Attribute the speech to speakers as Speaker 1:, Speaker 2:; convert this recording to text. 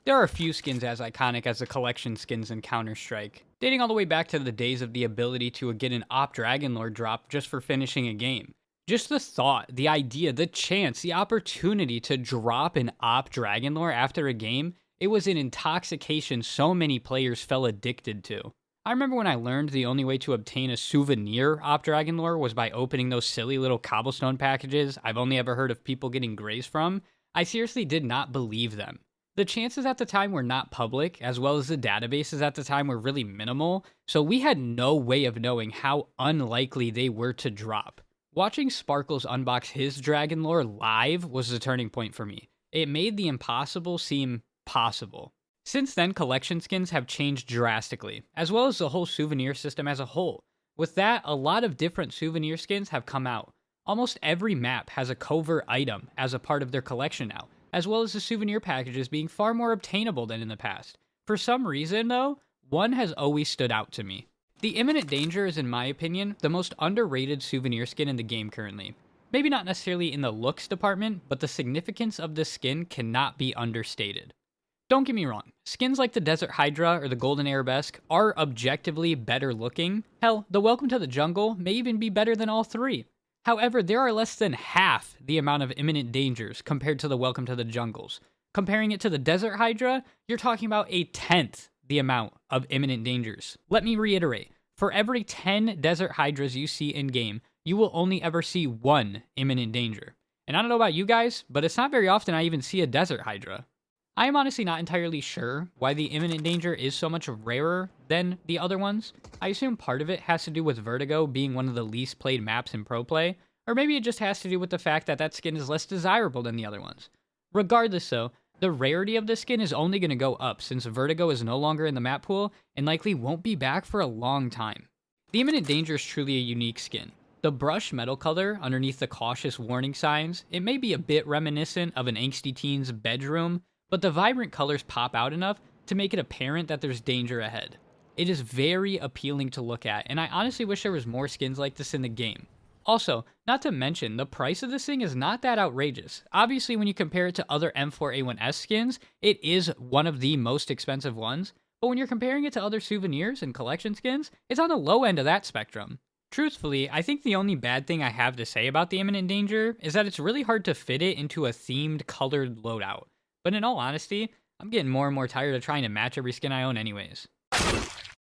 Speaker 1: There are a few skins as iconic as the collection skins in Counter-Strike, dating all the way back to the days of the ability to get an Op Dragonlord drop just for finishing a game. Just the thought, the idea, the chance, the opportunity to drop an Op Dragonlore after a game, it was an intoxication so many players fell addicted to. I remember when I learned the only way to obtain a Souvenir Op Dragonlore was by opening those silly little cobblestone packages I've only ever heard of people getting grays from. I seriously did not believe them. The chances at the time were not public, as well as the databases at the time were really minimal, so we had no way of knowing how unlikely they were to drop. Watching Sparkles unbox his Dragon Lore live was the turning point for me. It made the impossible seem possible. Since then, collection skins have changed drastically, as well as the whole souvenir system as a whole. With that, a lot of different souvenir skins have come out. Almost every map has a covert item as a part of their collection now, as well as the souvenir packages being far more obtainable than in the past. For some reason, though, one has always stood out to me. The Imminent Danger is, in my opinion, the most underrated souvenir skin in the game currently. Maybe not necessarily in the looks department, but the significance of this skin cannot be understated. Don't get me wrong, skins like the Desert Hydra or the Golden Arabesque are objectively better looking. Hell, the Welcome to the Jungle may even be better than all three. However, there are less than half the amount of imminent dangers compared to the Welcome to the Jungles. Comparing it to the Desert Hydra, you're talking about a tenth the amount of imminent dangers. Let me reiterate, for every 10 Desert Hydras you see in-game, you will only ever see one imminent danger. And I don't know about you guys, but it's not very often I even see a Desert Hydra. I am honestly not entirely sure why the imminent danger is so much rarer than the other ones. I assume part of it has to do with Vertigo being one of the least played maps in pro play, or maybe it just has to do with the fact that that skin is less desirable than the other ones. Regardless though, the rarity of this skin is only going to go up since Vertigo is no longer in the map pool and likely won't be back for a long time. The imminent danger is truly a unique skin. The brushed metal color underneath the cautious warning signs, it may be a bit reminiscent of an angsty teen's bedroom, but the vibrant colors pop out enough to make it apparent that there's danger ahead. It is very appealing to look at, and I honestly wish there was more skins like this in the game. Also, not to mention, the price of this thing is not that outrageous. Obviously, when you compare it to other M4A1S skins, it is one of the most expensive ones, but when you're comparing it to other souvenirs and collection skins, it's on the low end of that spectrum. Truthfully, I think the only bad thing I have to say about the Imminent Danger is that it's really hard to fit it into a themed colored loadout. But in all honesty, I'm getting more and more tired of trying to match every skin I own anyways.